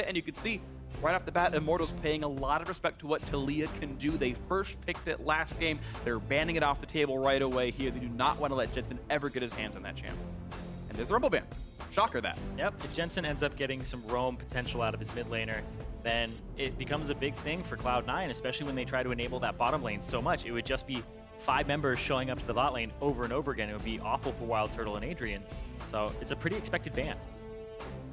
and you can see right off the bat, Immortals paying a lot of respect to what Taliyah can do. They first picked it last game. They're banning it off the table right away here. They do not want to let Jensen ever get his hands on that champ. And there's the Rumble ban. Shocker that. Yep, if Jensen ends up getting some roam potential out of his mid laner, then it becomes a big thing for Cloud9, especially when they try to enable that bottom lane so much. It would just be 5 members showing up to the bot lane over and over again. It would be awful for WildTurtle and Adrian. So it's a pretty expected ban.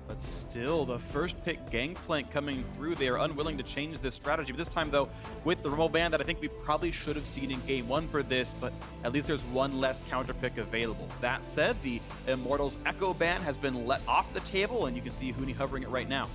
But still, the first pick Gangplank coming through. They are unwilling to change this strategy. But this time, though, with the Rumble ban that I think we probably should have seen in Game 1 for this, but at least there's one less counter pick available. That said, the Immortals Echo ban has been let off the table, and you can see Huni hovering it right now.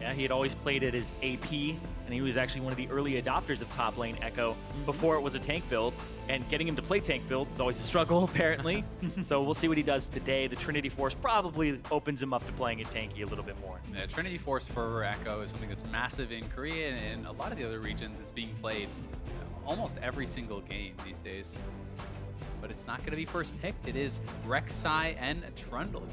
Yeah, he had always played it as AP, and he was actually one of the early adopters of top lane Echo before it was a tank build. And getting him to play tank build is always a struggle, apparently. So we'll see what he does today. The Trinity Force probably opens him up to playing it tanky a little bit more. Yeah, Trinity Force for Echo is something that's massive in Korea and a lot of the other regions. It's being played almost every single game these days. But it's not going to be first picked. It is RekSai and Trundle.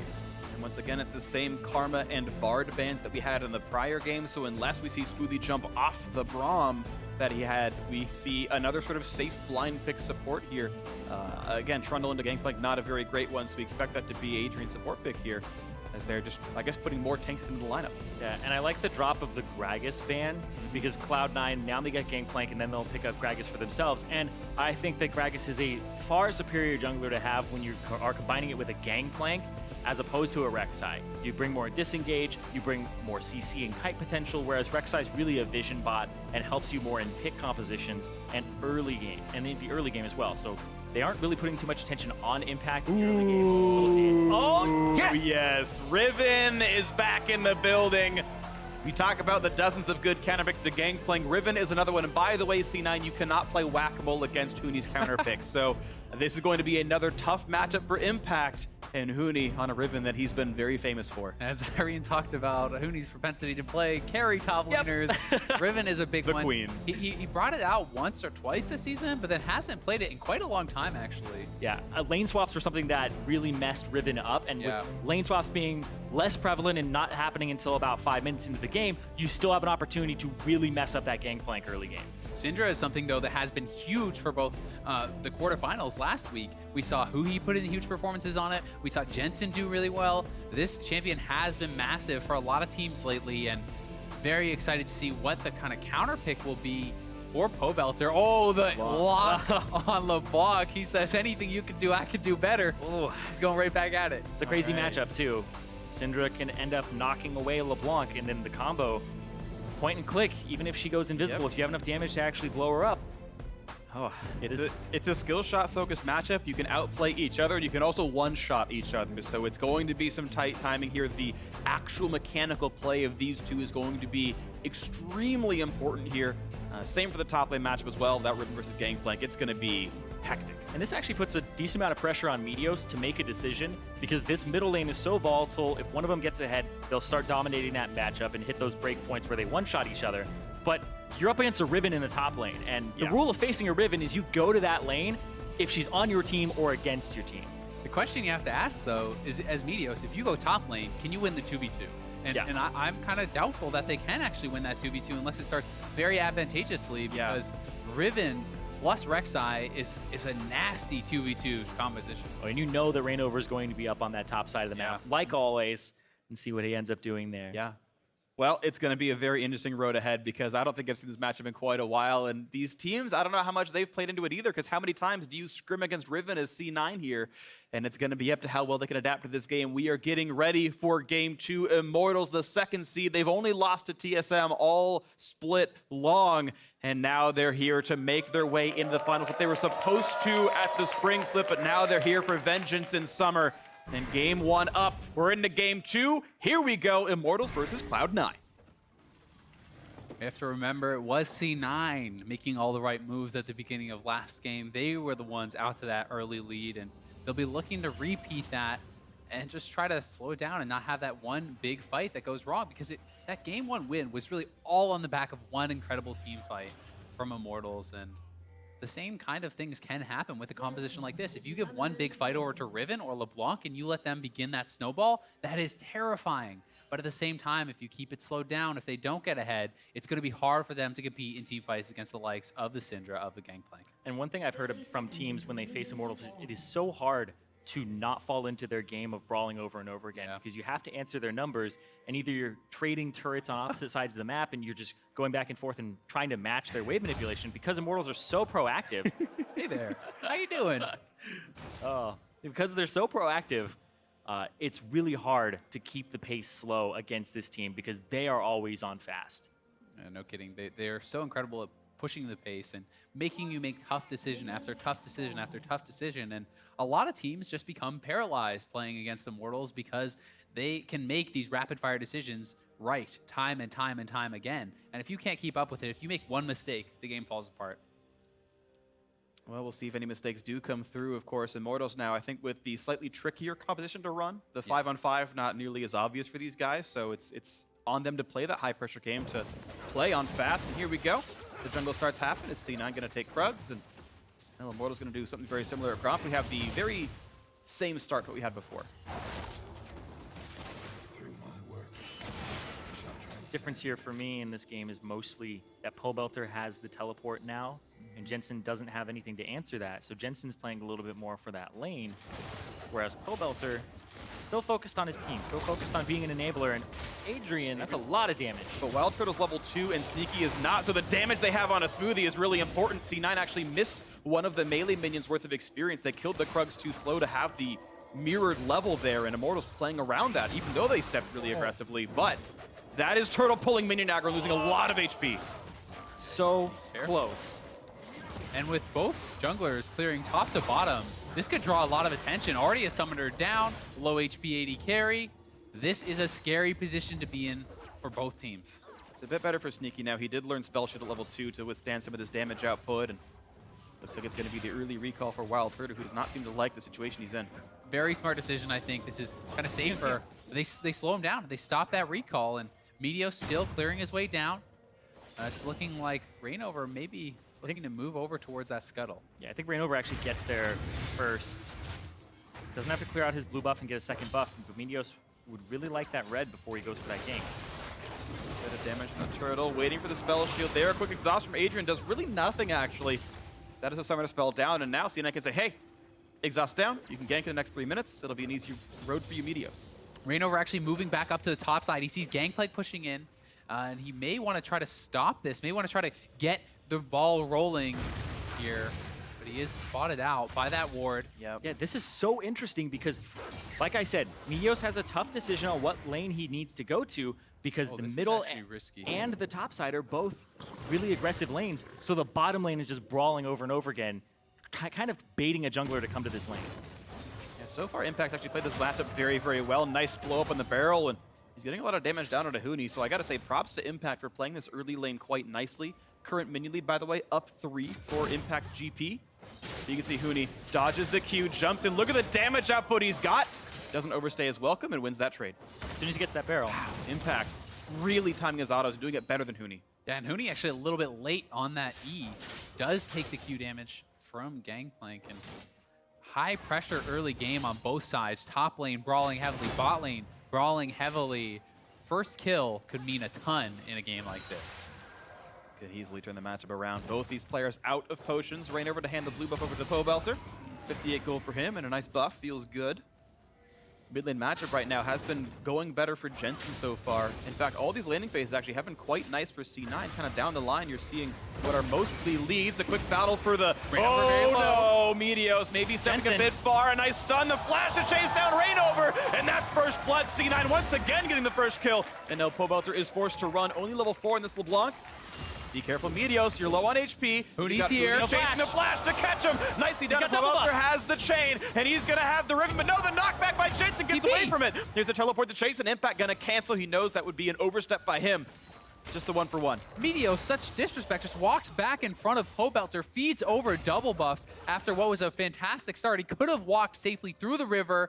And once again, it's the same Karma and Bard bans that we had in the prior game. So unless we see Smoothie jump off the Braum that he had, we see another sort of safe blind pick support here. Again, Trundle into Gangplank, not a very great one, so we expect that to be Adrian's support pick here, as they're just, I guess, putting more tanks into the lineup. Yeah, and I like the drop of the Gragas ban, because Cloud9, now they get Gangplank, and then they'll pick up Gragas for themselves. And I think that Gragas is a far superior jungler to have when you are combining it with a Gangplank, as opposed to a RekSai. You bring more disengage, you bring more CC and kite potential, whereas RekSai is really a vision bot and helps you more in pick compositions and early game, and in the early game as well. So they aren't really putting too much attention on impact in the early game. So we'll see it. Oh, yes! Yes, Riven is back in the building. We talk about the dozens of good counter picks to Gangplank. Riven is another one. And by the way, C9, you cannot play Whack-A-Mole against Huni's counter picks. So this is going to be another tough matchup for Impact. And Huni on a Riven that he's been very famous for. As Adrian talked about, Huni's propensity to play carry top laners. Riven is a big one. The queen. He brought it out once or twice this season, but then hasn't played it in quite a long time, actually. Yeah, lane swaps were something that really messed Riven up, and with lane swaps being less prevalent and not happening until about 5 minutes into the game, you still have an opportunity to really mess up that Gangplank early game. Syndra is something, though, that has been huge for both the quarterfinals last week. We saw Huni put in huge performances on it. We saw Jensen do really well. This champion has been massive for a lot of teams lately, and very excited to see what the kind of counter pick will be for Pobelter. Oh, the lock on LeBlanc. He says, anything you can do, I can do better. Ooh. He's going right back at it. It's a crazy matchup, too. Syndra can end up knocking away LeBlanc, and then the combo, point and click, even if she goes invisible, if you have enough damage to actually blow her up. Oh, it's a skill shot focused matchup. You can outplay each other, and you can also one-shot each other. So it's going to be some tight timing here. The actual mechanical play of these two is going to be extremely important here. Same for the top lane matchup as well. That Riven versus Gangplank, it's going to be hectic. And this actually puts a decent amount of pressure on Meteos to make a decision, because this middle lane is so volatile. If one of them gets ahead, they'll start dominating that matchup and hit those break points where they one-shot each other. But you're up against a Riven in the top lane, and the rule of facing a Riven is you go to that lane if she's on your team or against your team. The question you have to ask, though, is as Meteos, if you go top lane, can you win the 2v2? And I'm kind of doubtful that they can actually win that 2v2 unless it starts very advantageously, because Riven plus RekSai is a nasty 2v2 composition. Oh, and you know that ReignOver is going to be up on that top side of the map, like always, and see what he ends up doing there. Yeah. Well, it's going to be a very interesting road ahead, because I don't think I've seen this matchup in quite a while. And these teams, I don't know how much they've played into it either, because how many times do you scrim against Riven as C9 here? And it's going to be up to how well they can adapt to this game. We are getting ready for Game 2. Immortals, the second seed. They've only lost to TSM all split long. And now they're here to make their way into the finals. What they were supposed to at the spring split, but now they're here for vengeance in summer. And Game 1 up. We're into Game 2. Here we go. Immortals versus Cloud9. We have to remember it was C9 making all the right moves at the beginning of last game. They were the ones out to that early lead, and they'll be looking to repeat that and just try to slow it down and not have that one big fight that goes wrong, because that Game 1 win was really all on the back of one incredible team fight from Immortals. And the same kind of things can happen with a composition like this. If you give one big fight over to Riven or LeBlanc and you let them begin that snowball, that is terrifying. But at the same time, if you keep it slowed down, if they don't get ahead, it's going to be hard for them to compete in team fights against the likes of the Syndra, of the Gangplank. And one thing I've heard from teams when they face Immortals is it is so hard to not fall into their game of brawling over and over again, because you have to answer their numbers, and either you're trading turrets on opposite sides of the map and you're just going back and forth and trying to match their wave manipulation, because Immortals are so proactive. Hey there, how you doing? Because they're so proactive, it's really hard to keep the pace slow against this team because they are always on fast. No kidding, they are so incredible at pushing the pace and making you make tough decision after tough decision after tough decision. And a lot of teams just become paralyzed playing against Immortals because they can make these rapid fire decisions right time and time and time again. And if you can't keep up with it, if you make one mistake, the game falls apart. Well, we'll see if any mistakes do come through. Of course, Immortals now, I think with the slightly trickier composition to run, the 5-on-5 not nearly as obvious for these guys, so it's on them to play that high-pressure game, to play on fast. And here we go. The jungle starts happening. Is C9 going to take Krugs? And well, Immortals going to do something very similar at Gromp. We have the very same start that we had before. Difference here for me in this game is mostly that Pobelter has the teleport now, and Jensen doesn't have anything to answer that. So Jensen's playing a little bit more for that lane, whereas Pobelter still focused on his team, still focused on being an enabler. And Adrian, that's a lot of damage. But WildTurtle's level 2 and Sneaky is not, so the damage they have on a Smoothie is really important. C9 actually missed one of the melee minions worth of experience. They killed the Krugs too slow to have the mirrored level there, and Immortals playing around that, even though they stepped really aggressively. But that is Turtle pulling minion aggro, losing a lot of HP. So close. And with both junglers clearing top to bottom, this could draw a lot of attention. Already a summoner down, low HP AD carry. This is a scary position to be in for both teams. It's a bit better for Sneaky now. He did learn Spell Shield at level 2 to withstand some of this damage output, and looks like it's going to be the early recall for WildTurtle, who does not seem to like the situation he's in. Very smart decision, I think. This is kind of safer. They slow him down. They stop that recall, and Meteos still clearing his way down. It's looking like ReignOver maybe looking to move over towards that scuttle. Yeah, I think ReignOver actually gets there first. Doesn't have to clear out his blue buff and get a second buff, but Meteos would really like that red before he goes for that gank. Bit of damage from the Turtle, waiting for the Spell Shield there. A quick exhaust from Adrian does really nothing, actually. That is a summoner spell down, and now C9 can say, hey, exhaust down, you can gank in the next 3 minutes. It'll be an easy road for you, Meteos. ReignOver actually moving back up to the top side. He sees Gangplank pushing in, and he may want to try to stop this, may want to try to get the ball rolling here, but he is spotted out by that ward. Yeah, this is so interesting because, like I said, Meteos has a tough decision on what lane he needs to go to because the middle and the top side are both really aggressive lanes, so the bottom lane is just brawling over and over again, kind of baiting a jungler to come to this lane. Yeah, so far, Impact actually played this matchup very, very well. Nice blow up on the barrel, and he's getting a lot of damage down onto Huni, so I gotta say props to Impact for playing this early lane quite nicely. Current minion lead, by the way, up 3 for Impact's GP. So you can see Huni dodges the Q, jumps in. Look at the damage output he's got. Doesn't overstay his welcome and wins that trade. As soon as he gets that barrel. Wow, Impact really timing his autos, doing it better than Huni. Yeah, and Huni actually a little bit late on that E. Does take the Q damage from Gangplank, and high pressure early game on both sides. Top lane brawling heavily, bot lane brawling heavily. First kill could mean a ton in a game like this. Could easily turn the matchup around. Both these players out of potions. ReignOver to hand the blue buff over to Pobelter. 58 gold for him and a nice buff. Feels good. Mid lane matchup right now has been going better for Jensen so far. In fact, all these landing phases actually have been quite nice for C9. Kind of down the line, you're seeing what are mostly leads. A quick battle for the... Oh no, Meteos maybe stepping Jensen. a bit far. A nice stun. The flash to chase down ReignOver. And that's first blood. C9 once again getting the first kill. And now Pobelter is forced to run. Only level 4 in this LeBlanc. Be careful, Meteos. You're low on HP. Huni's here. Chasing the flash to catch him. Nicely done. Pobelter has the chain, and he's going to have the Riven. But no, the knockback by Jensen gets away from it. Here's a teleport to chase, and Impact going to cancel. He knows that would be an overstep by him. Just the 1-for-1. Meteos, such disrespect, just walks back in front of Pobelter, feeds over double buffs after what was a fantastic start. He could have walked safely through the river.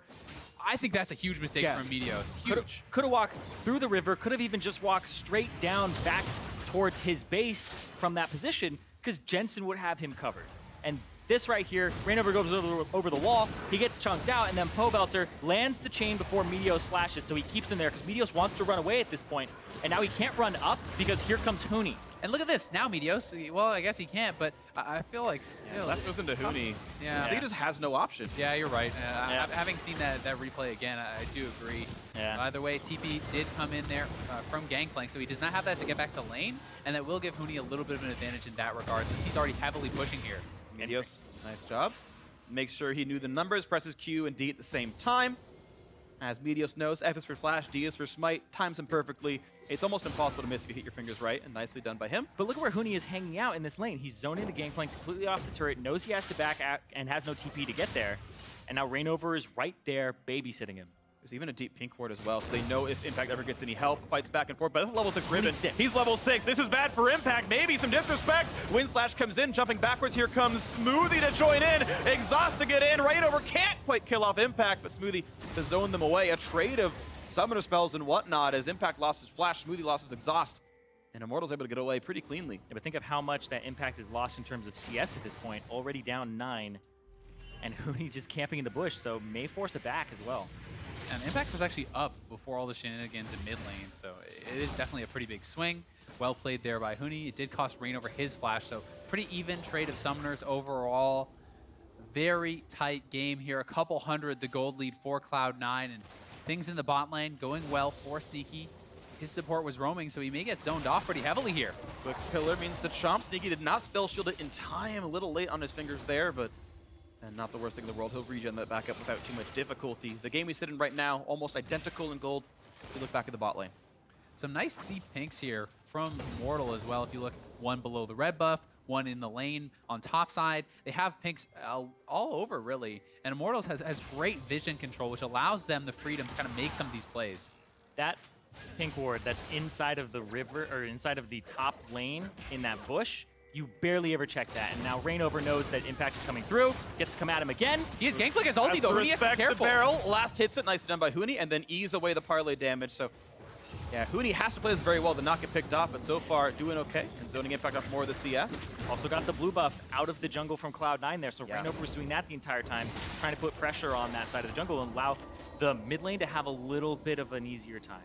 I think that's a huge mistake from Meteos. Huge. Could have walked through the river, could have even just walked straight down back towards his base from that position, because Jensen would have him covered. And this right here, ReignOver goes over the wall, he gets chunked out, and then Pobelter lands the chain before Meteos flashes, so he keeps him there because Meteos wants to run away at this point. And now he can't run up because here comes Huni. And look at this, now Meteos, well, I guess he can't, but I feel like still. That goes into Huni. Yeah. I think he just has no option. Yeah, you're right. Having seen that replay again, I do agree. Yeah. Either way, TP did come in there from Gangplank, so he does not have that to get back to lane, and that will give Huni a little bit of an advantage in that regard, since he's already heavily pushing here. Meteos, nice job. Makes sure he knew the numbers, presses Q and D at the same time. As Meteos knows, F is for flash, D is for smite, times him perfectly. It's almost impossible to miss if you hit your fingers right, and nicely done by him. But look at where Huni is hanging out in this lane. He's zoning the Gangplank completely off the turret, knows he has to back out, and has no TP to get there. And now ReignOver is right there babysitting him. There's even a deep pink ward as well, so they know if Impact ever gets any help, fights back and forth. But that's level 6 Riven. He's level 6. This is bad for Impact. Maybe some disrespect. Windslash comes in, jumping backwards. Here comes Smoothie to join in. Exhaust to get in. ReignOver can't quite kill off Impact, but Smoothie to zone them away. A trade of summoner spells and whatnot as Impact lost his flash, Smoothie lost his exhaust. And Immortals able to get away pretty cleanly. Yeah, but think of how much that Impact is lost in terms of CS at this point. Already down 9. And Huni just camping in the bush, so may force it back as well. And Impact was actually up before all the shenanigans in mid lane, so it is definitely a pretty big swing. Well played there by Huni. It did cost ReignOver his flash, so pretty even trade of summoners overall. Very tight game here. A couple hundred, the gold lead for Cloud9, and things in the bot lane going well for Sneaky. His support was roaming, so he may get zoned off pretty heavily here. Quick pillar means the Chomp. Sneaky did not spell shield it in time. A little late on his fingers there, but and not the worst thing in the world. He'll regen that back up without too much difficulty. The game we sit in right now, almost identical in gold. If you look back at the bot lane. Some nice deep pinks here from Immortal as well. If you look, one below the red buff, one in the lane on top side. They have pinks all over, really. And Immortals has great vision control, which allows them the freedom to kind of make some of these plays. That pink ward that's inside of the river, or inside of the top lane in that bush, you barely ever check that. And now ReignOver knows that Impact is coming through, gets to come at him again. Gangplank has ulti though, Huni has to be careful. The barrel, last hits it, nicely done by Huni, and then ease away the parlay damage. So yeah, Huni has to play this very well to not get picked off, but so far doing okay. And zoning Impact off more of the CS. Also got the blue buff out of the jungle from Cloud9 there, so Yeah. ReignOver was doing that the entire time, trying to put pressure on that side of the jungle and allow the mid lane to have a little bit of an easier time.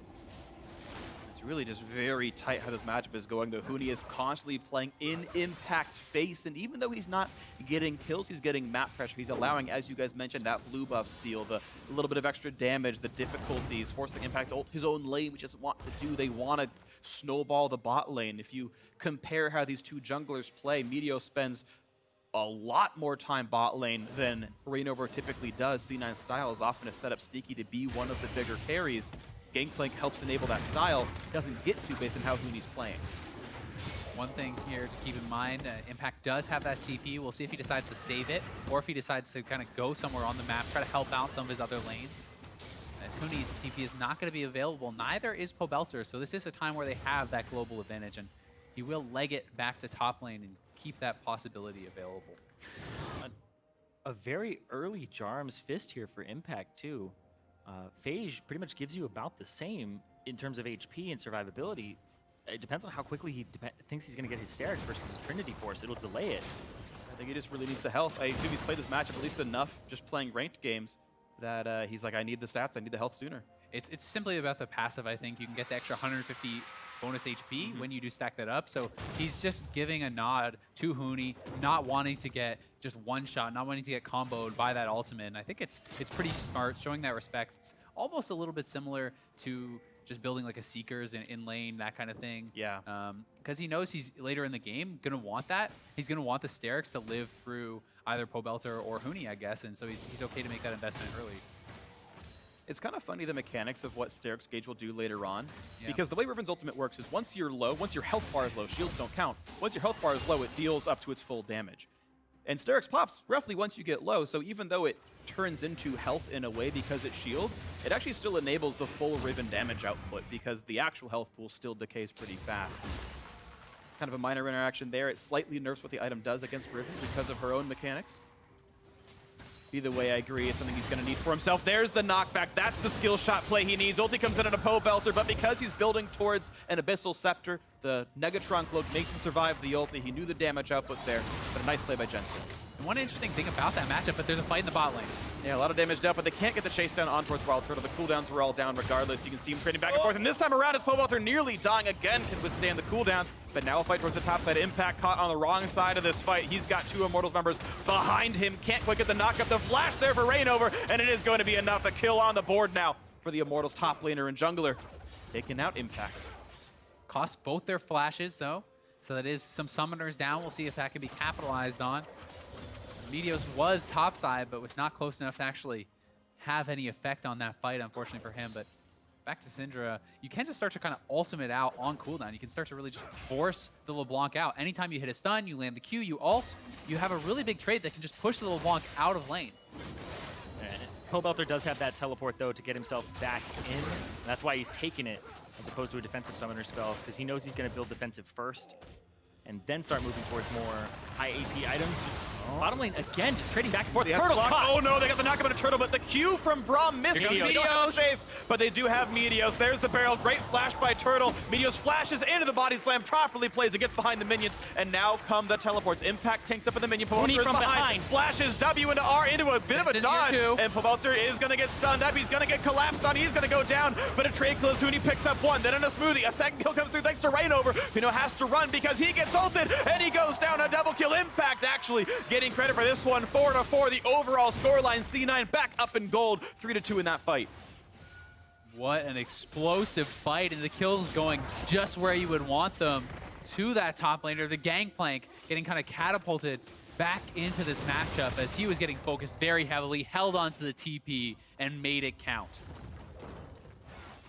It's really just very tight how this matchup is going, though. Huni is constantly playing in Impact's face, and even though he's not getting kills, he's getting map pressure. He's allowing, as you guys mentioned, that blue buff steal, the little bit of extra damage, the difficulties, forcing Impact to ult his own lane, which doesn't want to do. They want to snowball the bot lane. If you compare how these two junglers play, Meteos spends a lot more time bot lane than ReignOver typically does. C9 style is often a setup Sneaky to be one of the bigger carries. Gangplank helps enable that style, doesn't get to based on how Huni's playing. One thing here to keep in mind, Impact does have that TP. We'll see if he decides to save it, or if he decides to kind of go somewhere on the map, try to help out some of his other lanes. As Huni's TP is not going to be available, neither is Pobelter, so this is a time where they have that global advantage, and he will leg it back to top lane and keep that possibility available. A very early Jarm's Fist here for Impact, too. Phage pretty much gives you about the same in terms of HP and survivability. It depends on how quickly he thinks he's going to get his Hysterics versus his Trinity Force. It'll delay it. I think he just really needs the health. I assume he's played this matchup at least enough just playing ranked games that he's like, I need the stats, I need the health sooner. It's simply about the passive, I think. You can get the extra 150 bonus HP when you do stack that up. So he's just giving a nod to Huni, not wanting to get just one shot, not wanting to get comboed by that ultimate. And I think it's pretty smart, showing that respect. It's almost a little bit similar to just building like a Seekers in lane, that kind of thing. Yeah. Because he knows he's later in the game going to want that. He's going to want the Hysterics to live through either Pobelter or Huni, I guess. And so he's okay to make that investment early. It's kind of funny the mechanics of what Hysterics Gauge will do later on. Yeah. Because the way Riven's ultimate works is once you're low, once your health bar is low, shields don't count. Once your health bar is low, it deals up to its full damage. And Hysterics pops roughly once you get low, so even though it turns into health in a way because it shields, it actually still enables the full Riven damage output because the actual health pool still decays pretty fast. Kind of a minor interaction there. It slightly nerfs what the item does against Riven because of her own mechanics. Either way, I agree. It's something he's going to need for himself. There's the knockback. That's the skill shot play he needs. Ulti comes in on a Pobelter, but because he's building towards an Abyssal Scepter, the Negatron Cloak makes him survive the ulti. He knew the damage output there, but a nice play by Jensen. one interesting thing about that matchup, but there's a fight in the bot lane. Yeah, a lot of damage dealt, but they can't get the chase down on towards WildTurtle. The cooldowns were all down regardless. You can see him trading back and forth, and this time around, as Pobelter nearly dying again, can withstand the cooldowns. But now a fight towards the top side. Impact caught on the wrong side of this fight. He's got 2 Immortals members behind him. Can't quite get the knockup. The flash there for ReignOver, and it is going to be enough. A kill on the board now for the Immortals top laner and jungler. Taking out Impact. Cost both their flashes, though. So that is some summoners down. We'll see if that can be capitalized on. Meteos was topside, but was not close enough to actually have any effect on that fight, unfortunately for him. But back to Syndra, you can just start to kind of ultimate out on cooldown. You can start to really just force the LeBlanc out. Anytime you hit a stun, you land the Q, you ult, you have a really big trade that can just push the LeBlanc out of lane. Pobelter does have that teleport, though, to get himself back in. And that's why he's taking it, as opposed to a defensive summoner spell, because he knows he's going to build defensive first, and then start moving towards more high AP items. Bottom lane, again, just trading back and forth. Turtle spot. Oh no, they got the knockup on a turtle, but the Q from Braum missed. They don't have the chase, but they do have Meteos. There's the barrel. Great flash by Turtle. Meteos flashes into the body slam, properly plays it, gets behind the minions, and now come the teleports. Impact tanks up in the minion. Pobelter is behind. Flashes W into R into a bit of a dodge, and Pobelter is going to get stunned up. He's going to get collapsed on. He's going to go down, but a trade close. Huni picks up 1, then in a Smoothie. A second kill comes through thanks to ReignOver. Has to run because he gets ulted, and he goes down. A double kill. Impact actually getting credit for this one. 4-4, the overall scoreline. C9 back up in gold, 3-2 in that fight. What an explosive fight, and the kills going just where you would want them to that top laner. The Gangplank getting kind of catapulted back into this matchup as he was getting focused very heavily, held onto the TP, and made it count.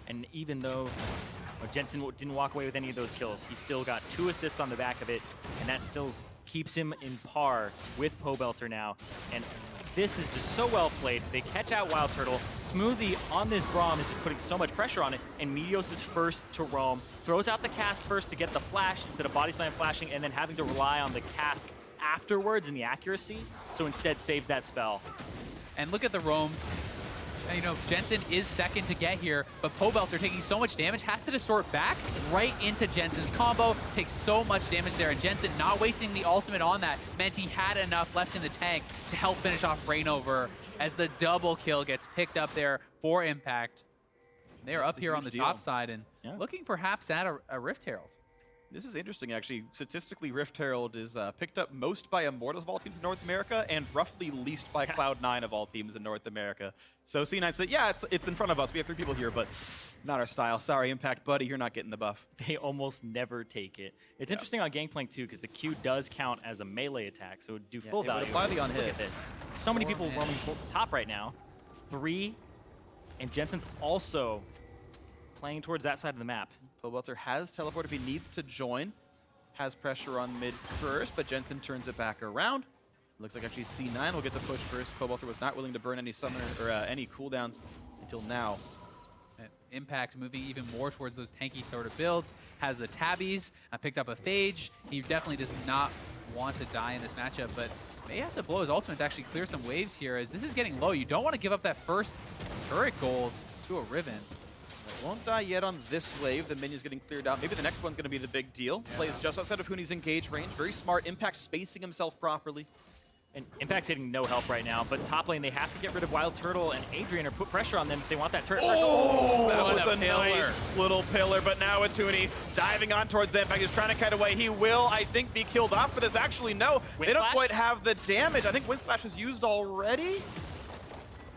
And even though Jensen didn't walk away with any of those kills, he still got 2 assists on the back of it, and that still keeps him in par with Pobelter now. And this is just so well played. They catch out WildTurtle. Smoothie on this Braum is just putting so much pressure on it, and Meteos is first to roam. Throws out the cask first to get the flash instead of body slam flashing, and then having to rely on the cask afterwards and the accuracy, so instead saves that spell. And look at the roams. You know, Jensen is second to get here, but Pobelter taking so much damage, has to distort back right into Jensen's combo, takes so much damage there, and Jensen not wasting the ultimate on that meant he had enough left in the tank to help finish off ReignOver as the double kill gets picked up there for Impact. They're up here on the top side and looking perhaps at a Rift Herald. This is interesting, actually. Statistically, Rift Herald is picked up most by Immortals of all teams in North America and roughly least by Cloud9 of all teams in North America. So C9 said, yeah, it's in front of us. We have 3 people here, but not our style. Sorry, Impact, buddy, you're not getting the buff. They almost never take it. It's interesting on Gangplank, too, because the Q does count as a melee attack, so it would do full value. It would apply the on hit. Look at this. So many people roaming top right now. 3, and Jensen's also playing towards that side of the map. Pobelter has teleport if he needs to join. Has pressure on mid first, but Jensen turns it back around. Looks like actually C9 will get the push first. Pobelter was not willing to burn any summoner or any cooldowns until now. And Impact moving even more towards those tanky sort of builds. Has the tabbies, picked up a phage. He definitely does not want to die in this matchup, but may have to blow his ultimate to actually clear some waves here as this is getting low. You don't want to give up that first turret gold to a Riven. Won't die yet on this wave. The minion's getting cleared out. Maybe the next one's going to be the big deal. Plays just outside of Huni's engage range. Very smart. Impact spacing himself properly. And Impact's hitting no help right now, but top lane, they have to get rid of WildTurtle and Adrian or put pressure on them if they want that turret. Oh, that was a nice little pillar, but now it's Huni diving on towards Impact. He's trying to cut away. He will, I think, be killed off for this. Actually, no. They don't quite have the damage. I think Windslash is used already.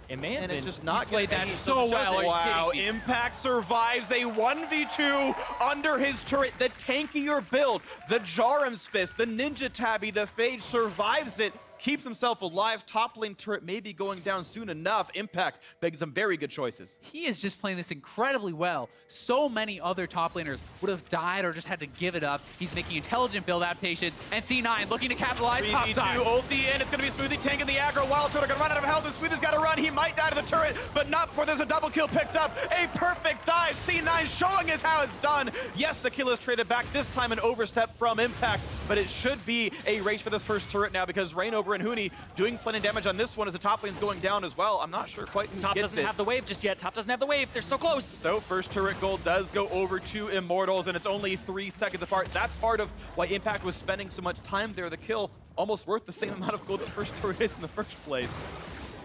It may have been. It's just not played that so well. Wow, Impact survives a 1v2 under his turret. The tankier build, the Jarum's Fist, the Ninja Tabby, the Phage survives it. Keeps himself alive. Top lane turret may be going down soon enough. Impact making some very good choices. He is just playing this incredibly well. So many other top laners would have died or just had to give it up. He's making intelligent build adaptations, and C9 looking to capitalize top side. Ulti in. It's going to be Smoothie tanking the aggro. WildTurtle going to run out of health, and Smoothie's got to run. He might die to the turret, but not before there's a double kill picked up. A perfect dive. C9 showing us how it's done. Yes, the kill is traded back. This time an overstep from Impact, but it should be a race for this first turret now because ReignOver and Huni doing plenty of damage on this one as the top lane's going down as well. I'm not sure quite who Top gets doesn't have the wave just yet. Top doesn't have the wave. They're so close. So first turret gold does go over to Immortals, and it's only 3 seconds apart. That's part of why Impact was spending so much time there. The kill almost worth the same amount of gold the first turret is in the first place.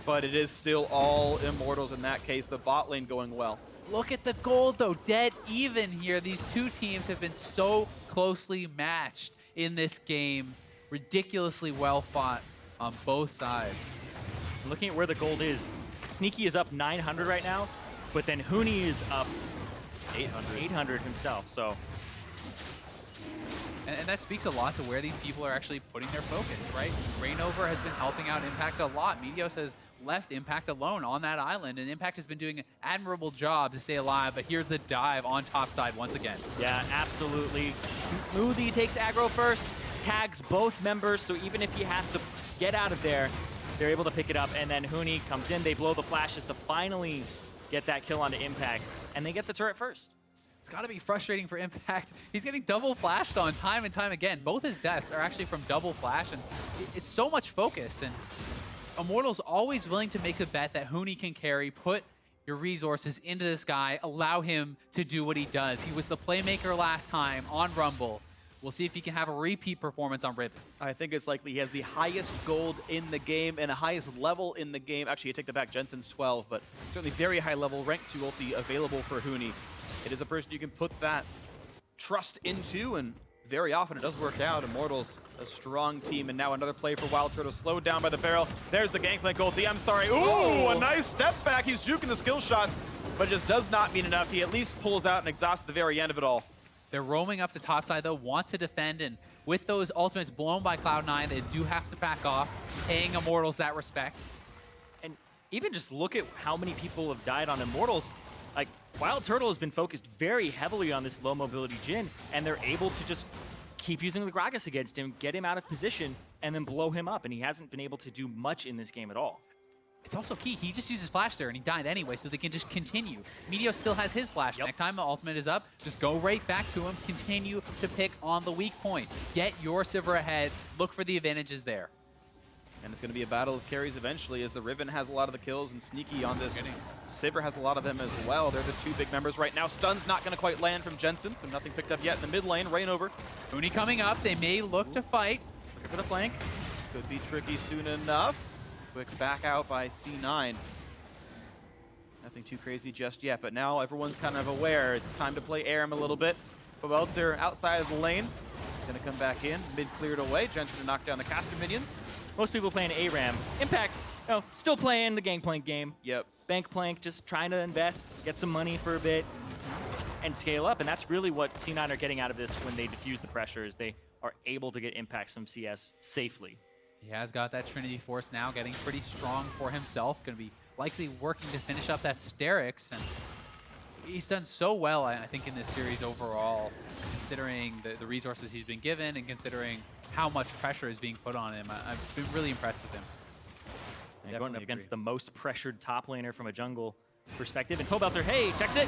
But it is still all Immortals in that case. The bot lane going well. Look at the gold, though. Dead even here. These two teams have been so closely matched in this game. Ridiculously well fought on both sides. Looking at where the gold is, Sneaky is up 900 right now, but then Huni is up 800 himself. So, and that speaks a lot to where these people are actually putting their focus, right? ReignOver has been helping out Impact a lot. Meteos has left Impact alone on that island, and Impact has been doing an admirable job to stay alive, but here's the dive on top side once again. yeah, absolutely. Smoothie takes aggro first, tags both members, so even if he has to get out of there, they're able to pick it up, and then Huni comes in, they blow the flashes to finally get that kill onto Impact, and they get the turret first. It's got to be frustrating for Impact. He's getting double flashed on time and time again. Both his deaths are actually from double flash, and it's so much focus. And Immortals always willing to make a bet that Huni can carry, put your resources into this guy, allow him to do what he does. He was the playmaker last time on Rumble. We'll see if he can have a repeat performance on Riven. I think it's likely he has the highest gold in the game and the highest level in the game. Actually, you take that back, Jensen's 12, but certainly very high level, rank 2 ulti available for Huni. It is a person you can put that trust into, and very often it does work out. Immortals, a strong team, and now another play for WildTurtle, slowed down by the barrel. There's the Gangplank ulti, I'm sorry. Ooh, a nice step back. He's juking the skill shots, but just does not mean enough. He at least pulls out and exhausts at the very end of it all. They're roaming up to topside, though, want to defend, and with those ultimates blown by Cloud9, they do have to back off, paying Immortals that respect. And even just look at how many people have died on Immortals. Like, WildTurtle has been focused very heavily on this low mobility Jhin, and they're able to just keep using the Gragas against him, get him out of position, and then blow him up, and he hasn't been able to do much in this game at all. It's also key. He just uses flash there, and he died anyway, so they can just continue. Meteos still has his flash. Next time the ultimate is up, just go right back to him, continue to pick on the weak point. Get your Sivir ahead, look for the advantages there. And it's going to be a battle of carries eventually, as the Riven has a lot of the kills, and Sneaky on this Sivir has a lot of them as well. They're the two big members right now. Stun's not going to quite land from Jensen, so nothing picked up yet in the mid lane. ReignOver. Huni coming up. They may look to fight. Looking for the flank. Could be tricky soon enough. Quick back out by C9. Nothing too crazy just yet, but now everyone's kind of aware. It's time to play Aram a little bit. Pobelter outside of the lane. Going to come back in. Mid cleared away. Jensen to knock down the caster minions. Most people playing ARAM. Impact, still playing the Gangplank game. Yep. Bankplank, just trying to invest, get some money for a bit, and scale up. And that's really what C9 are getting out of this when they diffuse the pressure, is they are able to get Impact some CS safely. He has got that Trinity Force now, getting pretty strong for himself. Going to be likely working to finish up that Sterix. And he's done so well, I think, in this series overall, considering the resources he's been given and considering how much pressure is being put on him. I've been really impressed with him. And going up against the most pressured top laner from a jungle perspective. And Pobelter, hey, checks it.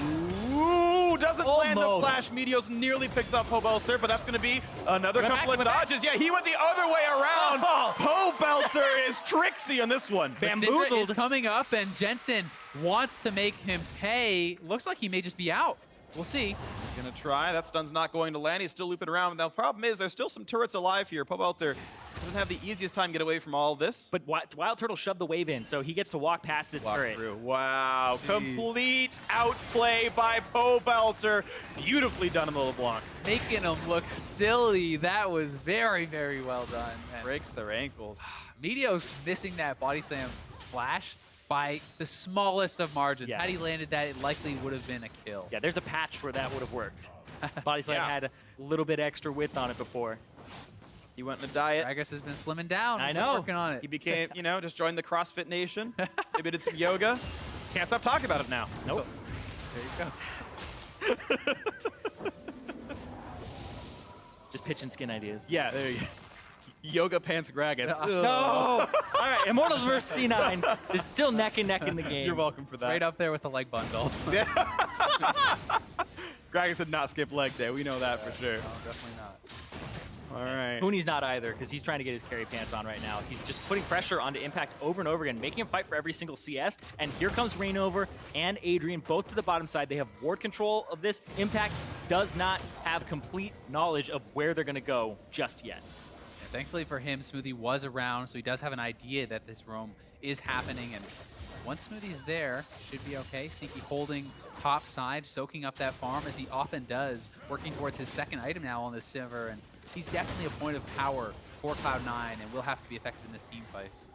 Ooh, doesn't land the Almost. flash. Meteos nearly picks up Pobelter, but that's going to be another couple of dodges. Yeah, he went the other way around. Pobelter is tricksy on this one. But Syndra Bamboozled. is coming up, and Jensen wants to make him pay. Looks like he may just be out. We'll see. Gonna try. That stun's not going to land. He's still looping around. Now, the problem is there's still some turrets alive here. Pobelter doesn't have the easiest time to get away from all of this. But WildTurtle shoved the wave in, so he gets to walk past this turret. Through. Wow. Complete outplay by Pobelter. Beautifully done in the LeBlanc. Making him look silly. That was very, very well done. And Breaks their ankles. Meteos missing that body slam flash by the smallest of margins. Yeah. Had he landed that, it likely would have been a kill. Yeah, there's a patch where that would have worked. Body slam Yeah. had a little bit extra width on it before. He went on a diet. Gragas has been slimming down. I He's know. working on it. He became, just joined the CrossFit Nation. Maybe did some yoga. Can't stop talking about it now. Nope. There you go. Just pitching skin ideas. Yeah, there you go. Yoga pants Gragas. No! All right, Immortals versus C9 is still neck and neck in the game. You're welcome for that. Right up there with the leg bundle. Gragas did not skip leg day. We know that for sure. No, definitely not. All right. Huni's not either, because he's trying to get his carry pants on right now. He's just putting pressure onto Impact over and over again, making him fight for every single CS. And here comes ReignOver and Adrian, both to the bottom side. They have ward control of this. Impact does not have complete knowledge of where they're going to go just yet. And thankfully for him, Smoothie was around, so he does have an idea that this roam is happening. And once Smoothie's there, should be okay. Sneaky holding top side, soaking up that farm as he often does, working towards his second item now on this Sivir. And he's definitely a point of power for Cloud9 and will have to be effective in this team fights.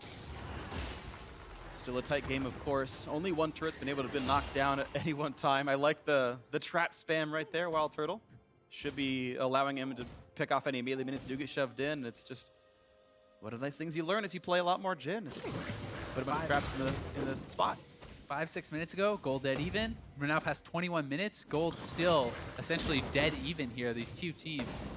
Still a tight game, of course. Only one turret's been able to be knocked down at any one time. I like the trap spam right there, WildTurtle. Should be allowing him to pick off any melee minions that do get shoved in. It's just one of the nice things you learn as you play a lot more Jhin. Put a bunch of traps in the spot. 5-6 minutes ago, Gold dead even. We're now past 21 minutes. Gold still essentially dead even here, these two teams.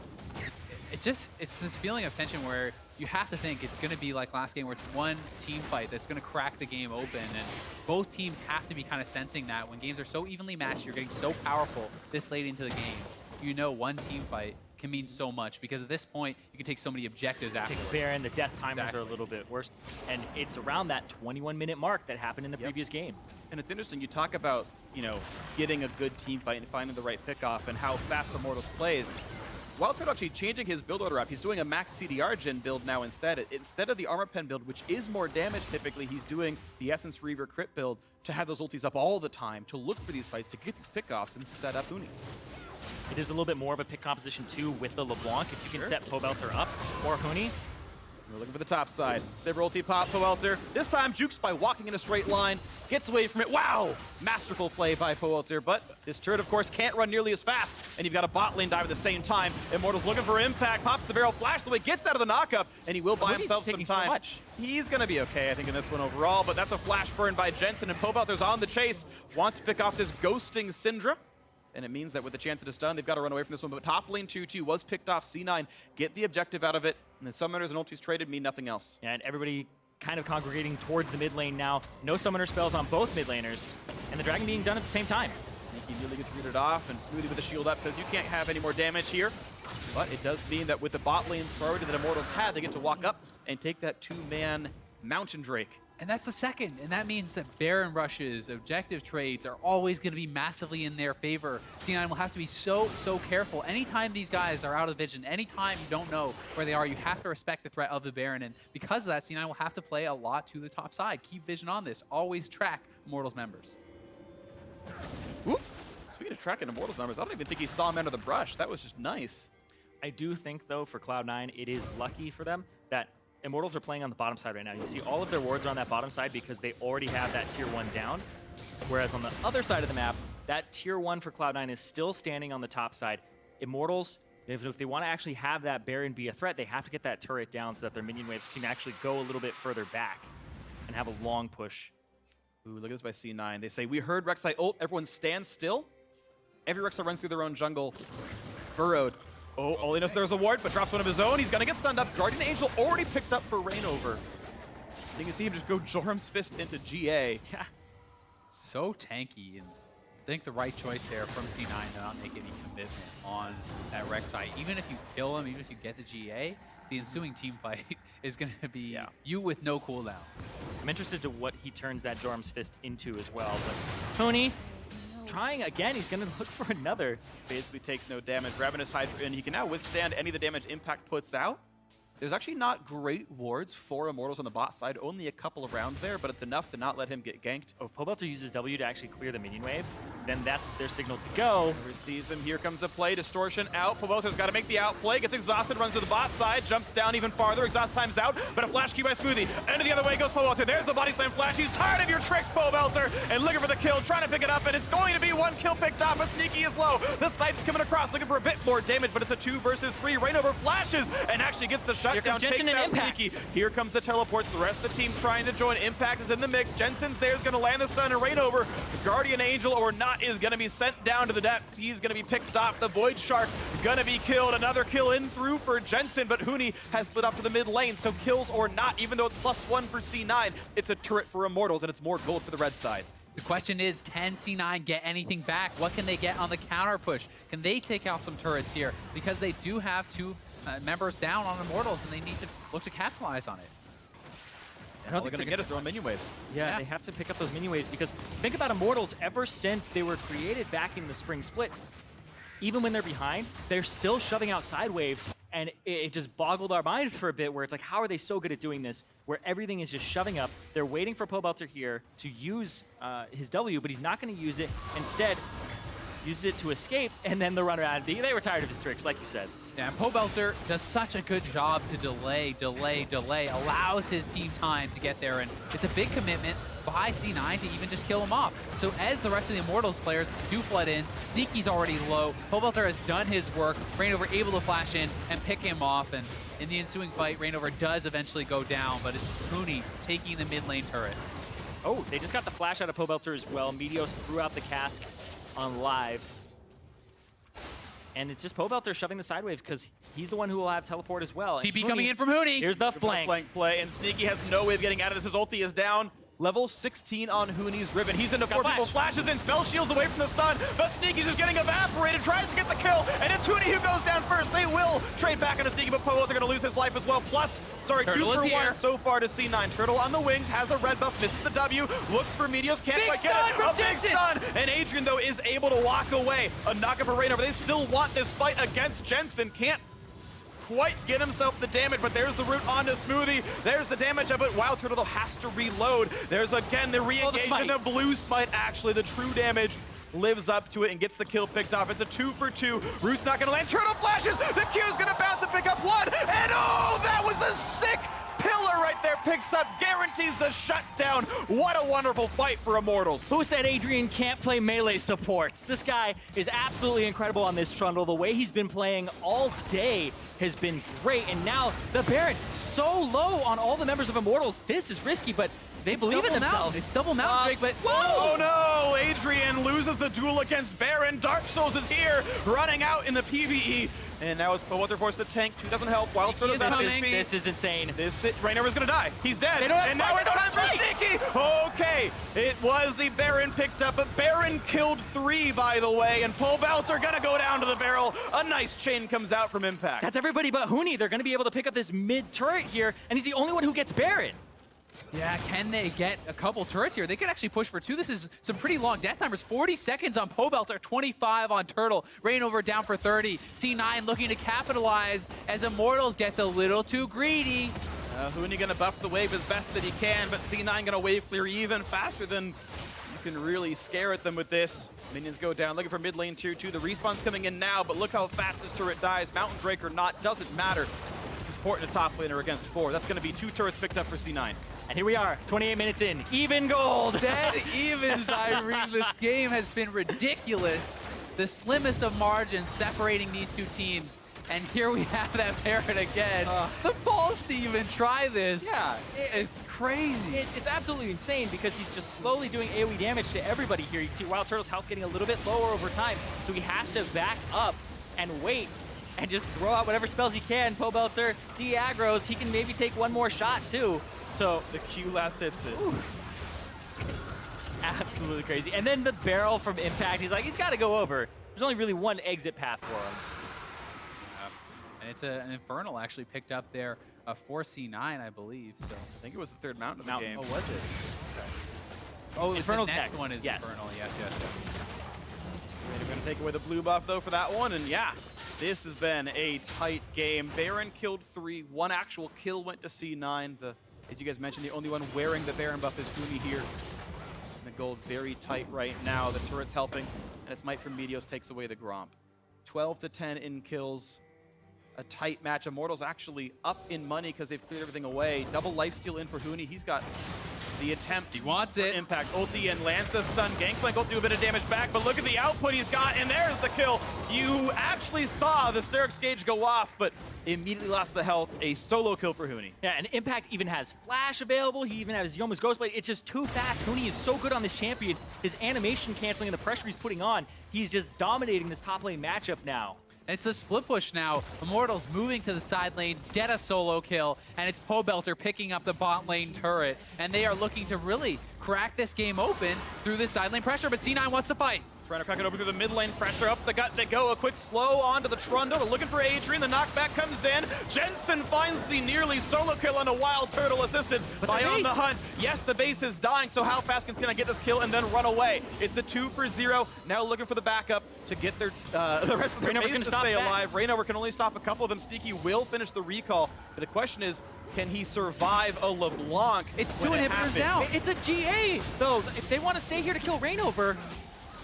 It's this feeling of tension where you have to think it's going to be like last game where it's one team fight that's going to crack the game open. And both teams have to be kind of sensing that when games are so evenly matched, you're getting so powerful this late into the game. You know one team fight can mean so much because at this point, you can take so many objectives afterwards. Baron, the death timers are a little bit worse. And it's around that 21-minute mark that happened in the previous game. And it's interesting, you talk about, getting a good team fight and finding the right pickoff and how fast Immortals plays. WildTurtle actually changing his build order up. He's doing a max CDR Jhin build now instead. Instead of the armor pen build, which is more damage typically, he's doing the Essence Reaver crit build to have those ultis up all the time, to look for these fights, to get these pickoffs and set up Huni. It is a little bit more of a pick composition too with the LeBlanc. If you can set Pobelter up or Huni. We're looking for the top side. Sivir ulti pop, Pobelter. This time jukes by walking in a straight line. Gets away from it. Wow! Masterful play by Pobelter, but this turret, of course, can't run nearly as fast. And you've got a bot lane dive at the same time. Immortals looking for impact. Pops the barrel, flash away, gets out of the knockup, and he will buy himself some time. He's going to be okay, I think, in this one overall, but that's a flash burn by Jensen, and Pobelter's on the chase. Wants to pick off this ghosting Syndra. And it means that with the chance of a stun, they've got to run away from this one. But top lane 2-2 was picked off. C9 get the objective out of it. And the summoners and ultis traded mean nothing else. Yeah, and everybody kind of congregating towards the mid lane now. No summoner spells on both mid laners. And the dragon being done at the same time. Sneaky really gets rooted off. And Smoothie with the shield up says you can't have any more damage here. But it does mean that with the bot lane priority that Immortals had, they get to walk up and take that two-man Mountain Drake. And that's the second, and that means that Baron rushes, objective trades are always going to be massively in their favor. C9 will have to be so careful. Anytime these guys are out of vision, anytime you don't know where they are, you have to respect the threat of the Baron. And because of that, C9 will have to play a lot to the top side. Keep vision on this. Always track Immortals members. Whoop. Speaking of tracking Immortals members, I don't even think he saw him under the brush. That was just nice. I do think, though, for Cloud9, it is lucky for them that Immortals are playing on the bottom side right now. You see all of their wards are on that bottom side because they already have that tier 1 down. Whereas on the other side of the map, that tier 1 for Cloud9 is still standing on the top side. Immortals, if they want to actually have that Baron be a threat, they have to get that turret down so that their minion waves can actually go a little bit further back and have a long push. Ooh, look at this by C9. They say, we heard RekSai ult, everyone stand still. Every RekSai runs through their own jungle. Burrowed. Oh, all he knows there's a ward, but drops one of his own. He's gonna get stunned up. Guardian Angel already picked up for ReignOver. You can see him just go Jorm's Fist into GA. Yeah. So tanky, and I think the right choice there from C9 to not make any commitment on that RekSai. Even if you kill him, even if you get the GA, the ensuing team fight is going to be you with no cooldowns. I'm interested to what he turns that Jorm's Fist into as well. But Huni trying again, he's going to look for another. Basically takes no damage. Ravenous Hydra, and he can now withstand any of the damage Impact puts out. There's actually not great wards for Immortals on the bot side, only a couple of rounds there, but it's enough to not let him get ganked. Oh, if Pobelter uses W to actually clear the minion wave, then that's their signal to go. Receives him, here comes the play, distortion out. Pobelter's got to make the outplay, gets exhausted, runs to the bot side, jumps down even farther, exhaust time's out, but a flash key by Smoothie. And the other way goes Pobelter, there's the body slam flash, he's tired of your tricks, Pobelter, and looking for the kill, trying to pick it up, and it's going to be one kill picked off, but Sneaky is low. The snipe's coming across, looking for a bit more damage, but it's a 2 versus 3. ReignOver flashes, and actually gets the shutdown, takes out Sneaky. Here comes the teleports, the rest of the team trying to join. Impact is in the mix, Jensen's there, is going to land the stun, and ReignOver, the Guardian Angel or not, is going to be sent down to the depths. He's going to be picked off. The Void Shark going to be killed. Another kill in through for Jensen, but Huni has split up to the mid lane, so kills or not, even though it's +1 for C9, it's a turret for Immortals, and it's more gold for the red side. The question is, can C9 get anything back? What can they get on the counter push? Can they take out some turrets here? Because they do have 2 members down on Immortals, and they need to look to capitalize on it. I don't think they're going to throw minion waves. Yeah, they have to pick up those minion waves because think about Immortals, ever since they were created back in the spring split, even when they're behind, they're still shoving out side waves And it just boggled our minds for a bit, where it's like, how are they so good at doing this, where everything is just shoving up. They're waiting for Pobelter here to use his W, but he's not going to use it. Instead, uses it to escape, and then the runner out of they were tired of his tricks, like you said. Yeah, and Pobelter does such a good job to delay, allows his team time to get there, and it's a big commitment by C9 to even just kill him off. So as the rest of the Immortals players do flood in, Sneaky's already low, Pobelter has done his work, ReignOver able to flash in and pick him off, and in the ensuing fight, ReignOver does eventually go down, but it's Huni taking the mid lane turret. Oh, they just got the flash out of Pobelter as well. Meteos threw out the cask on live. And it's just Pobelter shoving the sideways because he's the one who will have teleport as well. TP coming in from Huni. Here's the flank. Play, and Sneaky has no way of getting out of this. His ulti is down. Level 16 on Huni's Riven. He's into 4 people, flashes in, spell shields away from the stun, but Sneaky's just getting evaporated, tries to get the kill, and it's Huni who goes down first. They will trade back into Sneaky, but Pobelter going to lose his life as well. Plus, sorry, Turtle 2 for 1 here. so far to C9. Turtle on the wings, has a red buff, misses the W, looks for Meteos, can't Big quite get it. stun A from big Jensen. stun, and Adrian, though, is able to walk away. A knock-up for ReignOver. They still want this fight against Jensen. Can't quite get himself the damage, but there's the root onto Smoothie. There's the damage of it. WildTurtle, though, has to reload. There's, again, the re-engagement. The blue smite, actually, the true damage lives up to it and gets the kill picked off. It's a 2 for 2. Root's not going to land. Turtle flashes. The Q's going to bounce and pick up 1. And oh, that was a sick pillar right there. Picks up, guarantees the shutdown. What a wonderful fight for Immortals. Who said Adrian can't play melee supports? This guy is absolutely incredible on this Trundle. The way he's been playing all day has been great. And now the Baron so low on all the members of Immortals. This is risky, but they believe in themselves. It's double mount, Drake, but Oh no! Adrian loses the duel against Baron. Dark Souls is here, running out in the PvE. And now it's Pobelter forced to tank. 2 doesn't help. WildTurtle is on his feet. This is insane. ReignOver's gonna die. He's dead. They don't have and smite, now they it's don't time have for Sneaky. Okay, it was the Baron picked up, but Baron killed 3, by the way, and Pobelter gonna go down to the barrel. A nice chain comes out from Impact. That's everybody but Huni. They're going to be able to pick up this mid turret here, and he's the only one who gets Baron. yeah, can they get a couple turrets here? They could actually push for 2. This is some pretty long death timers. 40 seconds on Pobelter, 25 on Turtle. ReignOver down for 30. C9 looking to capitalize as Immortals gets a little too greedy. Huni gonna buff the wave as best that he can, but C9 gonna wave clear even faster than you can really scare at them with this. Minions go down, looking for mid lane tier 2. The respawn's coming in now, but look how fast this turret dies. Mountain Drake or not, doesn't matter. He's supporting a top laner against 4. That's gonna be 2 turrets picked up for C9. And here we are, 28 minutes in, even gold. Dead evens, Zirene. This game has been ridiculous. The slimmest of margins separating these 2 teams. And here we have that Baron again. The balls to even try this. Yeah. It's crazy. It's absolutely insane because he's just slowly doing AoE damage to everybody here. You can see WildTurtle's health getting a little bit lower over time, so he has to back up and wait and just throw out whatever spells he can. Pobelter de-aggros, he can maybe take one more shot too. So The Q last hits it. ooh, absolutely crazy. And then the barrel from Impact, he's got to go over. There's only really one exit path for him. And it's an Infernal actually picked up there for C9, I believe. So I think it was the 3rd mountain of the game. Oh, was it? oh, Infernal's the next next. one is Yes. Infernal. Yes. They're going to take away the blue buff, though, for that one. And yeah, this has been a tight game. Baron killed 3. 1 actual kill went to C9. As you guys mentioned, the only one wearing the Baron buff is Huni here. And the gold very tight right now. The turret's helping. And a smite from Meteos takes away the Gromp. 12 to 10 in kills. A tight match. Immortals actually up in money because they've cleared everything away. Double lifesteal in for Huni. He's got the attempt. He wants for it. Impact ulti and lands the stun. Gangplank will do a bit of damage back, but look at the output he's got, and there's the kill. You actually saw the Sterix gauge go off, but immediately lost the health. A solo kill for Huni. Yeah, and Impact even has Flash available. He even has Yoma's Ghostblade. It's just too fast. Huni is so good on this champion. His animation canceling and the pressure he's putting on, he's just dominating this top lane matchup now. It's a split push now. Immortals moving to the side lanes, get a solo kill, and it's Pobelter picking up the bot lane turret. And they are looking to really crack this game open through this side lane pressure, but C9 wants to fight. Trying to crack it open through the mid lane pressure. Up the gut they go. A quick slow onto the Trundle. They're looking for Adrian. The knockback comes in. Jensen finds the nearly solo kill on a WildTurtle assisted by On the Hunt. Yes, the base is dying, so how fast can C9 get this kill and then run away? It's a 2 for 0. Now looking for the backup to to get their the rest of their base to stay alive. ReignOver can only stop a couple of them. Sneaky will finish the recall. But the question is, can he survive a LeBlanc? It's 2 inhibitors down. It's a GA, though. If they want to stay here to kill ReignOver,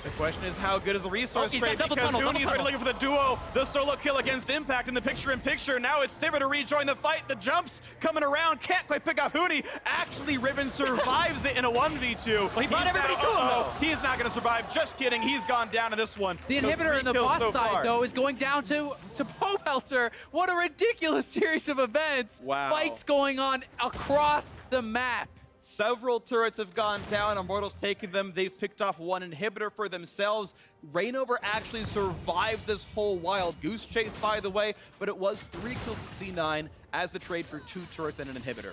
the question is, how good is the resource trade? Because Huni's already looking for the duo, the solo kill against Impact in the picture-in-picture. Now it's Sivir to rejoin the fight. The jumps coming around, can't quite pick off Huni. Actually, Riven survives it in a 1v2. Well, he brought everybody to him, though. He's not going to survive. Just kidding. He's gone down in this one. The inhibitor in the bot side, though, is going down to Pobelter. What a ridiculous series of events. Wow. Fights going on across the map. Several turrets have gone down. Immortals taking them. They've picked off one inhibitor for themselves. ReignOver actually survived this whole wild goose chase, by the way, but it was 3 kills to C9 as the trade for 2 turrets and an inhibitor.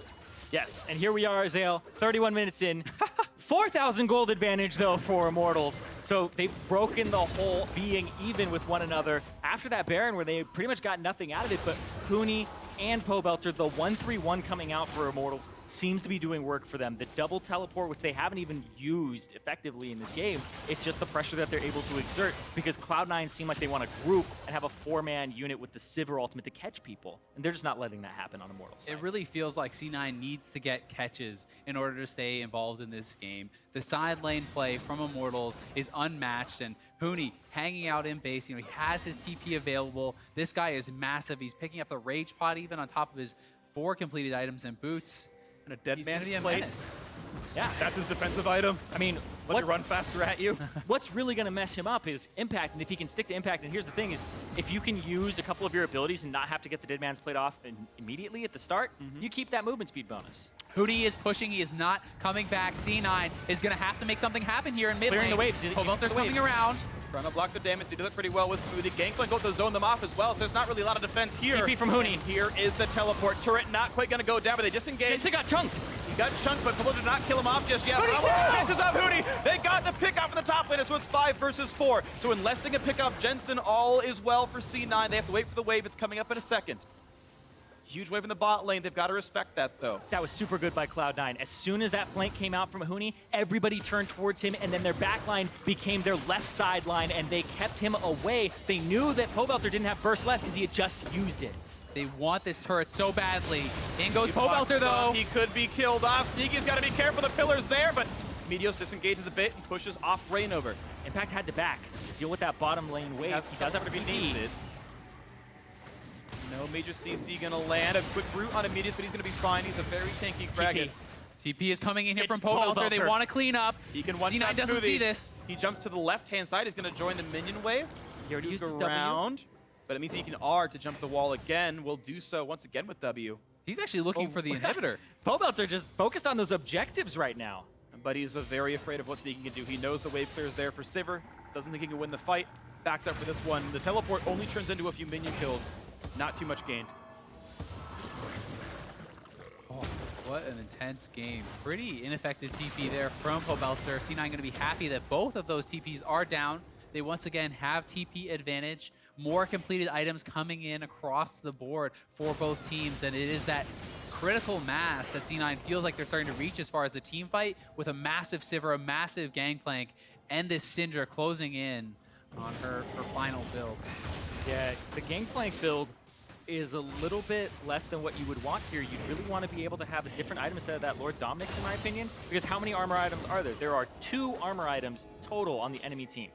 yes, and here we are, Azael, 31 minutes in. 4,000 gold advantage, though, for Immortals. So they've broken the whole being even with one another after that Baron where they pretty much got nothing out of it, but Huni and Pobelter, the 1-3-1 coming out for Immortals, seems to be doing work for them. The double teleport, which they haven't even used effectively in this game, it's just the pressure that they're able to exert because Cloud9 seem like they want to group and have a 4-man unit with the Sivir ultimate to catch people, and they're just not letting that happen on Immortals. It really feels like C9 needs to get catches in order to stay involved in this game. The side lane play from Immortals is unmatched, and Huni hanging out in base. You know, he has his TP available. This guy is massive. He's picking up the Rage Pod even on top of his 4 completed items and boots. And a dead He's gonna man's be a plate. menace. Yeah, That's his defensive item. I mean, Let me run faster at you. what's really going to mess him up is Impact, and if he can stick to Impact, and here's the thing is, if you can use a couple of your abilities and not have to get the dead man's plate off immediately at the start, you keep that movement speed bonus. Huni is pushing. He is not coming back. C9 is going to have to make something happen here in mid lane. Clearing the waves. Pobelter's coming around. Trying to block the damage. They do that pretty well with Smoothie. Gangplank got to zone them off as well, so there's not really a lot of defense here. TP from Huni. And here is the teleport. Turret not quite going to go down, but they disengage. Jensen got chunked. He got chunked, but Pobelter did not kill him off just yet. Huni's Catches off Huni. They got the pick off in the top lane, so it's 5 versus 4. So unless they can pick off Jensen, all is well for C9. They have to wait for the wave. It's coming up in a second. Huge wave in the bot lane. They've got to respect that, though. That was super good by Cloud9. As soon as that flank came out from Huni, everybody turned towards him, and then their back line became their left side line, and they kept him away. They knew that Pobelter didn't have burst left because he had just used it. They want this turret so badly. In goes Pobelter, though. He could be killed off. Sneaky's got to be careful. The pillar's there, but Meteos disengages a bit and pushes off ReignOver. Impact had to back to deal with that bottom lane wave. He does have to be needed. No major CC gonna land. A quick root on Meteos, but he's gonna be fine. He's a very tanky Gragas. TP is coming in here It's from Pobelter. They Pobelter. want to clean up. He can one C9 doesn't see this. He jumps to the left-hand side. He's gonna join the minion wave. He already used his around, but it means he can R to jump the wall again. Will do so once again with W. He's actually looking for the inhibitor. Pobelter just focused on those objectives right now. But he's very afraid of what Sneaky can do. He knows the wave clear is there for Sivir. Doesn't think he can win the fight. Backs up for this one. The teleport only turns into a few minion kills. Not too much gained. Oh, what an intense game. Pretty ineffective TP there from Pobelter. C9 going to be happy that both of those TPs are down. They once again have TP advantage. More completed items coming in across the board for both teams, and it is that critical mass that C9 feels like they're starting to reach as far as the team fight, with a massive Sivir, a massive Gangplank, and this Syndra closing in on her final build. Yeah, the Gangplank build is a little bit less than what you would want here. You'd really want to be able to have a different item instead of that Lord Dominic's, in my opinion, because how many armor items are there? There are 2 armor items total on the enemy team.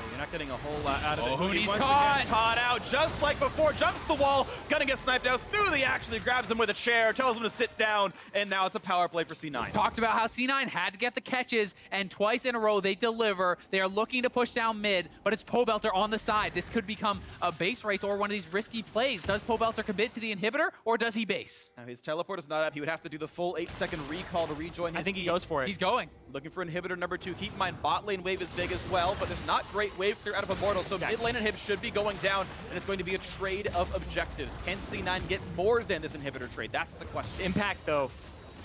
You're not getting a whole lot out of it. Huni's Once caught! again caught out just like before. Jumps the wall, gonna get sniped out. Smoothie actually grabs him with a chair, tells him to sit down, and now it's a power play for C9. Talked about how C9 had to get the catches, and twice in a row they deliver. They are looking to push down mid, but it's Pobelter on the side. This could become a base race or one of these risky plays. Does Pobelter commit to the inhibitor, or does he base? Now his teleport is not up. He would have to do the full 8-second recall to rejoin his I think he team. goes for it. He's going. Looking for inhibitor number 2. Keep in mind, bot lane wave is big as well, but there's not great wave clear out of Immortals, so mid lane inhib should be going down, and it's going to be a trade of objectives. Can C9 get more than this inhibitor trade? That's the question. Impact, though,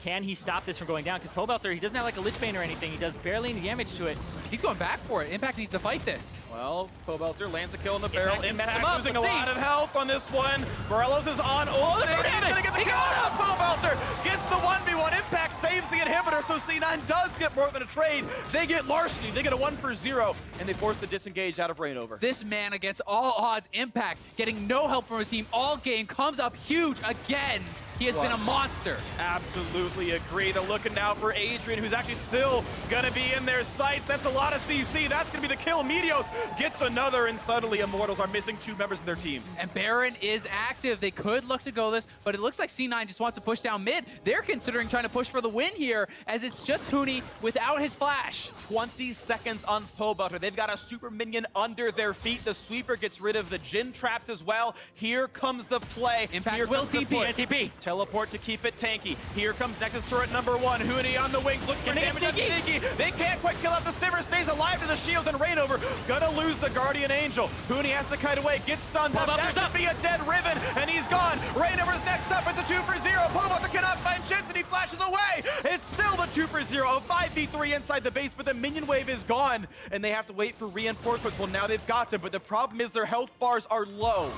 can he stop this from going down? Because Pobelter, he doesn't have like a Lich Bane or anything. He does barely any damage to it. He's going back for it. Impact needs to fight this. Well, Pobelter lands a kill in the barrel. can mess Impact him up. losing a Let's lot see. of health on this one. Morelos is on ult. that's He's what happened. gonna get the He kill got out. Pobelter gets the 1v1. Impact saves the inhibitor, so C9 does get more than a trade. They get larceny, they get a 1 for 0, and they force the disengage out of ReignOver. This man against all odds, Impact, getting no help from his team all game, comes up huge again. He has been a monster. Absolutely agree. They're looking now for Adrian, who's actually still gonna be in their sights. That's a lot of CC. That's gonna be the kill. Meteos gets another, and suddenly Immortals are missing 2 members of their team. And Baron is active. They could look to go this, but it looks like C9 just wants to push down mid. They're considering trying to push for the win here, as it's just Huni without his flash. 20 seconds on Pobelter. They've got a super minion under their feet. The sweeper gets rid of the Jhin traps as well. Here comes the play. Impact Here will comes the TP. push. TP. Teleport to keep it tanky. Here comes Nexus turret number 1. Huni on the wings, looking for Getting damage. it That's sneaky. They can't quite kill out the Sivir. Stays alive to the shields, and ReignOver gonna lose the Guardian Angel. Huni has to kite away, gets stunned up. That could be a dead Riven, and he's gone. ReignOver's next up. It's a 2 for 0. Pobelter cannot find Jensen. He flashes away. It's still the 2 for 0. A 5v3 inside the base, but the minion wave is gone, and they have to wait for reinforcements. Well, now they've got them, but the problem is their health bars are low.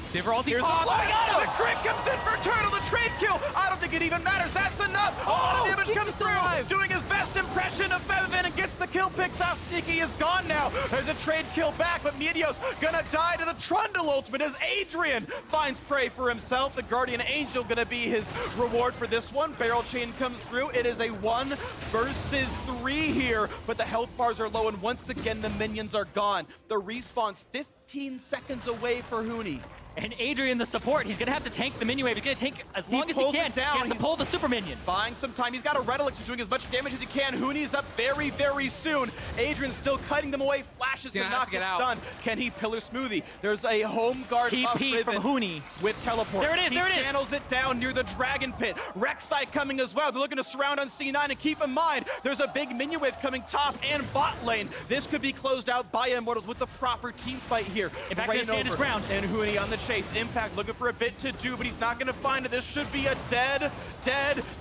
Sivir ulti Here's pop. the crit comes in for Turtle, the trade kill. I don't think it even matters. That's enough. A lot of damage Sneaky's comes still through. alive. Doing his best impression of Fevivan and gets the kill picked off. Sneaky is gone now. There's a trade kill back, but Meteos gonna die to the Trundle ultimate as Adrian finds prey for himself. The Guardian Angel gonna be his reward for this one. Barrel chain comes through. It is a 1 versus 3 here, but the health bars are low, and once again, the minions are gone. The respawn's 15 seconds away for Huni. And Adrian, the support, he's gonna have to tank the minion wave. He's gonna take as long as he pulls can. it down. He has to He's pull the super minion. Buying some time. He's got a Red Elixir doing as much damage as he can. Huni's up very, very soon. Adrian's still cutting them away. Flashes He's but gonna have not to get get out. stunned. Can he pillar Smoothie? There's a home guard off TP Riven from Huni. with teleport. There it is, He there it is. channels it down near the Dragon Pit. RekSai coming as well. They're looking to surround on C9, and keep in mind, there's a big minion wave coming top and bot lane. This could be closed out by Immortals with the proper team fight here. Impact's gonna stand his ReignOver ground. and Huni on the chase. Impact looking for a bit to do, but he's not going to find it. This should be a dead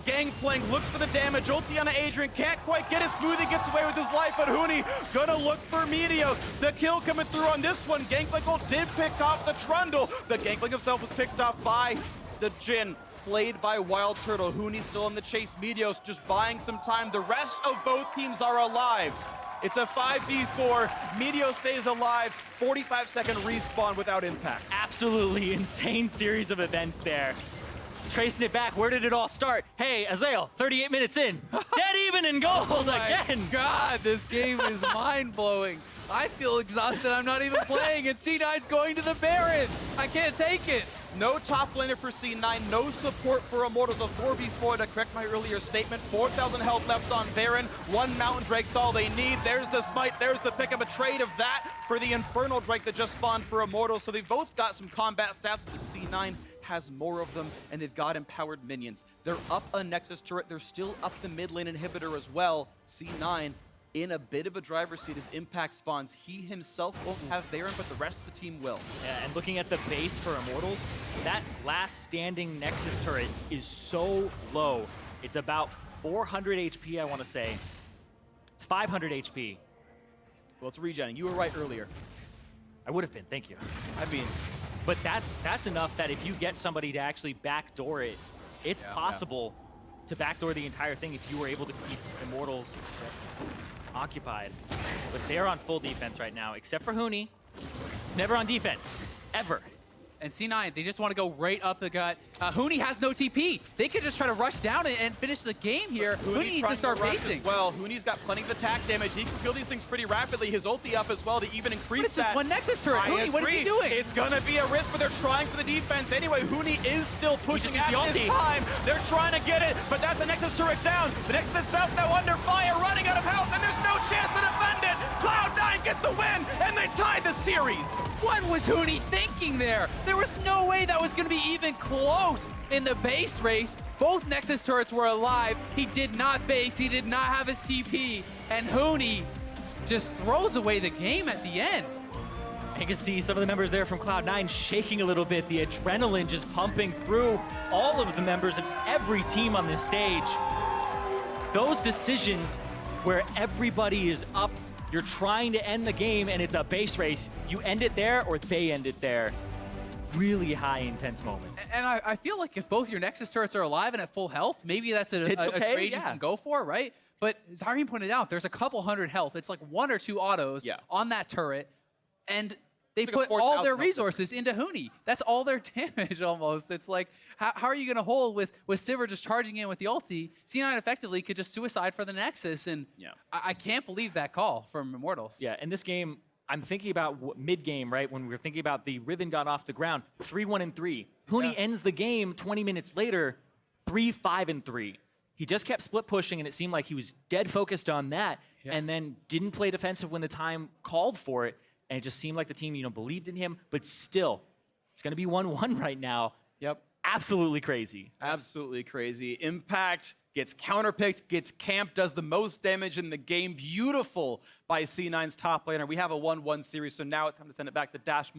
Gangplank. Looks for the damage. Ulti on Adrian. Can't quite get it. Smoothie gets away with his life, but Huni gonna look for Meteos. The kill coming through on this one. Gangplank did pick off the Trundle. The Gangplank himself was picked off by the Jhin. Played by WildTurtle. Huni still in the chase. Meteos just buying some time. The rest of both teams are alive. It's a 5v4. Meteos stays alive. 45-second respawn without impact. Absolutely insane series of events there. Tracing it back, where did it all start? Hey, Azael, 38 minutes in. Dead even in gold again. God, this game is mind-blowing. I feel exhausted. I'm not even playing, and C9's going to the Baron. I can't take it. No top laner for C9, no support for Immortals. A 4v4 to correct my earlier statement. 4,000 health left on Baron. 1 Mountain Drake's all they need. There's the smite, there's the pickup. A trade of that for the Infernal Drake that just spawned for Immortals. So they've both got some combat stats. Just C9 has more of them, and they've got empowered minions. They're up a Nexus turret. They're still up the mid lane inhibitor as well. C9 in a bit of a driver's seat as Impact spawns. He himself won't have Baron, but the rest of the team will. Yeah, and looking at the base for Immortals, that last standing Nexus turret is so low. It's about 400 HP, I want to say. It's 500 HP. Well, it's regenning. You were right earlier. I would have been, thank you. I mean, But that's enough that if you get somebody to actually backdoor it, it's possible to backdoor the entire thing if you were able to keep Immortals occupied. But they're on full defense right now, except for Huni. He's never on defense, ever. And C9, they just want to go right up the gut. Huni has no TP. They could just try to rush down and finish the game here. Huni needs to start basing. Well, Huni's got plenty of attack damage. He can kill these things pretty rapidly. His ulti up as well to even increase But it's just that. one Nexus turret. Huni, what is he doing? It's gonna be a risk, but they're trying for the defense anyway. Huni is still pushing just at used the his ulti. time. They're trying to get it, but that's a Nexus turret down. The Nexus itself now under fire, running out of health, and there's no chance to defend it. Cloud9 get the win, and they tie the series. What was Huni thinking there? There was no way that was going to be even close in the base race. Both Nexus turrets were alive. He did not base. He did not have his TP. And Huni just throws away the game at the end. You can see some of the members there from Cloud9 shaking a little bit. The adrenaline just pumping through all of the members of every team on this stage. Those decisions where everybody is up, you're trying to end the game and it's a base race. You end it there or they end it there. really high intense moment. And I feel like if both your Nexus turrets are alive and at full health, maybe that's a okay, trade you yeah. can go for, right? But Zirene pointed out, there's a couple hundred health. It's like 1 or 2 autos on that turret, and they It's like a put all 4,000 their health resources into Huni. That's all their damage almost. It's like, how are you going to hold with Sivir just charging in with the ulti? C9 effectively could just suicide for the Nexus, and I can't believe that call from Immortals. Yeah, in this game, I'm thinking about mid-game, right? When we were thinking about the Riven got off the ground, 3-1-3. Huni ends the game 20 minutes later, 3-5-3. He just kept split pushing, and it seemed like he was dead focused on that, and then didn't play defensive when the time called for it. And it just seemed like the team, believed in him. But still, it's going to be 1-1 right now. Yep. Absolutely crazy. Absolutely crazy. Impact gets counterpicked, gets camped, does the most damage in the game. Beautiful by C9's top laner. We have a 1-1 series, so now it's time to send it back to Dash.